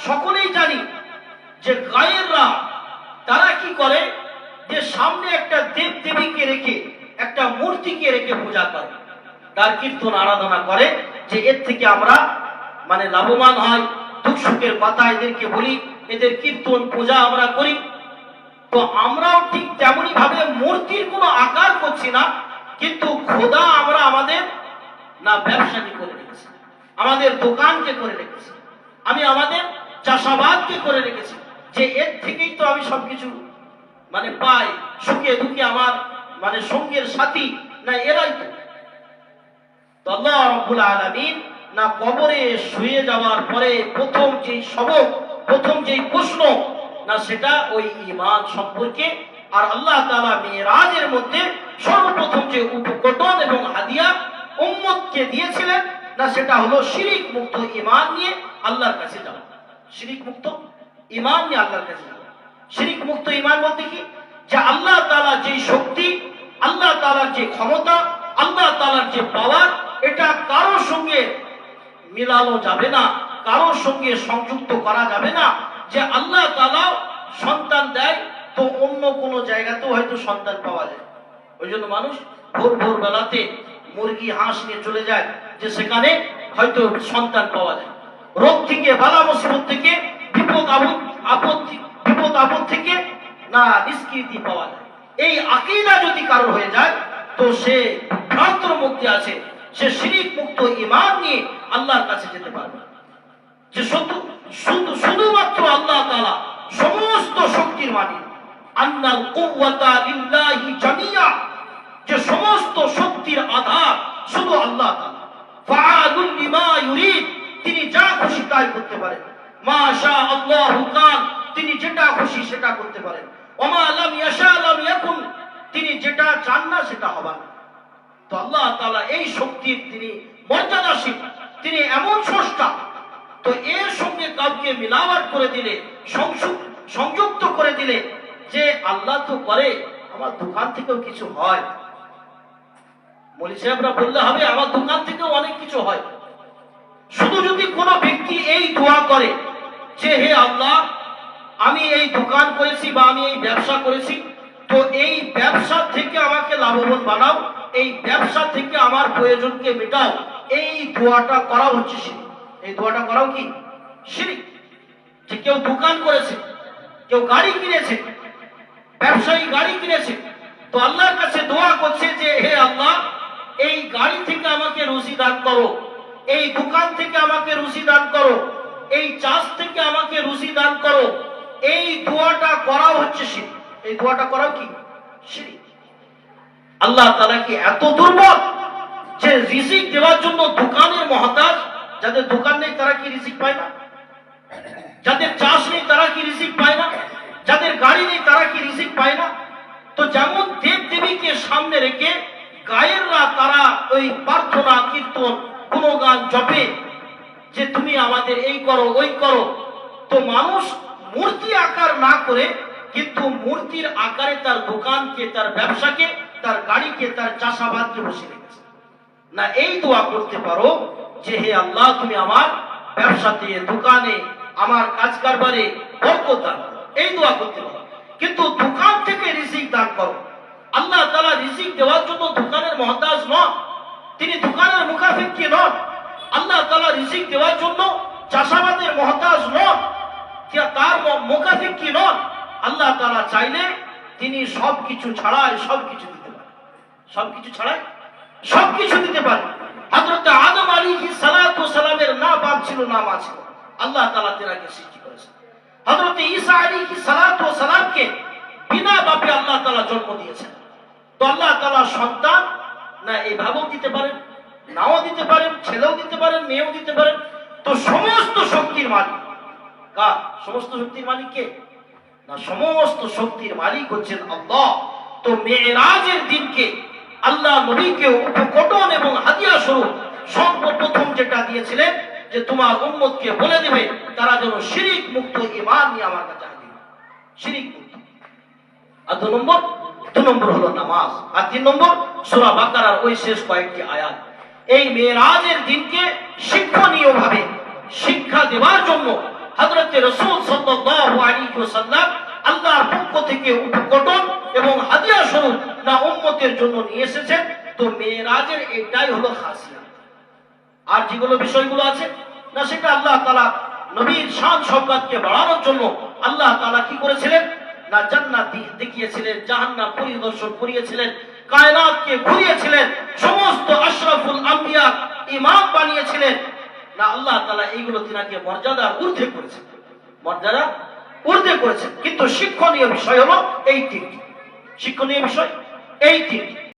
সকলেই জানি যে গায়েররা তারা কি করে, যে সামনে একটা দেব দেবীকে রেখে, একটা মূর্তিকে রেখে পূজা করে, তার কীর্তন আরাধনা করে, যে এর থেকে আমরা মানে লাভবান হয়, দুঃখ সুখের কথা এদেরকে বলি, এদের কীর্তন পূজা আমরা করি। তো আমরাও ঠিক তেমনি ভাবে মূর্তির কোনো আকার করছি না, কিন্তু খোদা আমরা আমাদের না ব্যবসাকে করে রেখেছি, আমাদের দোকানকে করে রেখেছি, আমি আমাদের চাষাবাদকে করে রেখেছি, যে এর থেকেই তো আমি সবকিছু মানে পাই, সুখে দুঃখে আমার মানে সঙ্গের সাথী না এরাই তো। আল্লাহ রাব্বুল আলামিন না কবরে শুয়ে যাওয়ার পরে প্রথম যেই সবক, প্রথম যেই প্রশ্ন না সেটা ওই ঈমান সম্পর্কে। আর আল্লাহ তাআলা মিরাজের মধ্যে সর্বপ্রথম যে উপকরণ এবং হাদিয়া উম্মতকে দিয়েছিলেন না সেটা হলো শিরিক মুক্ত ঈমান নিয়ে আল্লাহর কাছে যাওয়া। শিরিক মুক্ত ঈমান নিয়ে আল্লাহর কাছে যাওয়া। শিরিক মুক্ত ঈমান বলতে কি, যে আল্লাহ তাআলার যে শক্তি, আল্লাহ তাআলার যে ক্ষমতা, আল্লাহ তাআলার যে পাওয়ার, এটা কারোর সঙ্গে মিলানো যাবে না, কারোর সঙ্গে সংযুক্ত করা যাবে না। যে আল্লাহ তাআলা সন্তান দেয়, তো অন্য কোনো জায়গাতেও হয়তো সন্তান পাওয়া যায়। ওই জন্য মানুষ ভোর ভোর বেলাতে মুরগি হাঁস নিয়ে চলে যায়, যে সেখানে হয়তো সন্তান পাওয়া যায়। রোগ থেকে, বালা মুসিবত থেকে, বিপদ আপদ থেকে না নিষ্কৃতি পাওয়া যায়। এই আকীদা যদি কারোর হয়ে যায়, তো সে ভ্রান্তর মধ্যে আছে, সে শিরিক মুক্ত ঈমান নিয়ে আল্লাহর কাছে যেতে পারবে। যে শুধুমাত্র আল্লাহ তাআলা সমস্ত শক্তির মালিক, আন্নাল কুওয়াতা লিল্লাহি জামিয়া, যে সমস্ত শক্তির আধার শুধু আল্লাহ তাআলা। ফাআলুল লিমা ইউরিদ, তিনি যা খুশি তাই করতে পারেন। মা শা আল্লাহু কান, তিনি যেটা খুশি সেটা করতে পারেন। ওমা লাম ইয়াশা লাম ইয়াকুন, তিনি যেটা চান না সেটা হবে না। তো আল্লাহ তাআলা এই শক্তির তিনি মর্যাদাশীল, তিনি এমন স্রষ্টা। তো এর সঙ্গে কাউকে মিলাওয়াট করে দিলে, সংযুক্ত করে দিলে, যে আল্লাহ তো করে, আমার দোকান থেকেও কিছু হয়, মৌলী সাহেবরা বললে হবে আমার দোকান থেকেও অনেক কিছু হয়। শুধু যদি কোনো ব্যক্তি এই দোয়া করে যে হে আল্লাহ, আমি এই দোকান করেছি বা আমি এই ব্যবসা করেছি, তো এই ব্যবসা থেকে আমাকে লাভবান বানাও, এই ব্যবসা থেকে আমার প্রয়োজনকে মেটাও, এই দোয়াটা করা হচ্ছে শিরক। এই দোয়াটা করাও কি শিরক। যে কেউ দোকান করেছে, কেউ গাড়ি কিনেছে, ব্যবসায়ী গাড়ি কিনেছে, তো আল্লাহর কাছে দোয়া করছে যে হে আল্লাহ, এই গাড়ি থেকে আমাকে রুজি দান করো, এই দোকান থেকে আমাকে রুজি দান করো, এই চাষ থেকে আমাকে রুজি দান করো। এই দোয়াটা করাও হচ্ছে শিরক। এই দোয়াটা করাও কি শিরক। আল্লাহ তাআলা কি এত দুর্বল যে রিজিক দেওয়ার জন্য দোকানের মহতাজ? যাদের দোকান নেই তারা কি রিজিক পায় না? যাদের চাষ নেই তারা কি রিজিক পায় না? যাদের গাড়ি নেই তারা কি রিজিক পায় না? তো যেমন দেব দেবীকে সামনে রেখে গায়েররা তারা ওই প্রার্থনা, কীর্তন, গুণগান জপে, যে তুমি আমাদের এই করো ওই করো। তো মানুষ মূর্তি আকার না করে, কিন্তু মূর্তির আকারে তার দোকানকে, তার ব্যবসাকে, তার গাড়িকে, তার চাষাবাদকে বসে রেখেছে। না এই দোয়া করতে পারো যে হে আল্লাহ, তুমি আমার ব্যবসাতে, দোকানে, আমার কাজ কারবারে বরকত দান করো, এই দোয়া করতে পারো। কিন্তু দোকান থেকে রিজিক দান করো। আল্লাহ তাআলা রিজিক দেওয়ার জন্য দোকানের মহতাজ নন, তিনি দোকানের মুখাপেক্ষী নন। আল্লাহ তাআলা রিজিক দেওয়ার জন্য চাষাবাদের মহতাজ নন, তার মুখাপেক্ষী নন। আল্লাহ তাআলা চাইলে তিনি সবকিছু ছাড়াই সবকিছু দিতে পারেন, সবকিছু ছাড়াই সবকিছু দিতে পারেন। হযরত আদম আলাইহিস সালাতু ওয়াস সালামের না বাপ ছিল না মা ছিল, আল্লাহ তাআলা তাকে সৃষ্টি করেছেন। হযরত ঈসা আলাইহিস সালাতু ওয়াস সালামকে বিনা বাপে আল্লাহ তাআলা জন্ম দিয়েছেন। তো আল্লাহ তাআলা সন্তান না এইভাবেও দিতে পারেন, নাও দিতে পারেন, ছেলেও দিতে পারেন, মেয়েও দিতে পারেন। তো সমস্ত শক্তির মালিক কার? সমস্ত শক্তির মালিক কে? না, সমস্ত শক্তির মালিক হচ্ছেন আল্লাহ। তো মেরাজের দিনকে আল্লাহ নবীকে উপকরণ এবং হাদিয়া স্বরূপ সর্বপ্রথম যেটা দিয়েছিলেন, যে তোমার উম্মতকে বলে দেবে তারা যেন শিরিক মুক্ত ঈমান নিয়ে আমার কাছে হাজির হয়, শিরিক মুক্ত। আর দু নম্বর হলো নামাজ। আর 3 নম্বর সূরা বাকারার ওই শেষ কয়েকটি আয়াত। এই মেরাজের দিনকে শিক্ষণীয় ভাবে শিক্ষা দেওয়ার জন্য হযরত রাসূল সাল্লাল্লাহু আলাইহি ওয়াসাল্লাম আল্লাহর পক্ষ থেকে উপকটন এবং হাদিয়া স্বরূপ না উম্মতের জন্য নিয়ে এসেছেন। তো মেরাজের এটাই হলো খাসিয়াত। আর যেগুলো বিষয়গুলো আছে না, সেটা আল্লাহ তাআলা নবীর শান শওকতকে বাড়ানোর জন্য আল্লাহ তাআলা কি করেছিলেন না, জান্নাত দেখিয়েছিলেন, জাহান্নাম পরিদর্শন করিয়েছিলেন, কায়নাতকে ঘুরিয়েছিলেন, সমস্ত আশরাফুল আম্বিয়া ইমাম বানিয়েছিলেন না। আল্লাহ তাআলা এইগুলো তিনাকে মর্যাদা ঊর্ধ্বে করেছেন, মর্যাদা ঊর্ধ্বে করেছেন। কিন্তু শিক্ষণীয় বিষয় হলো এই তিনটি, শিক্ষণীয় বিষয় এই তিনটি।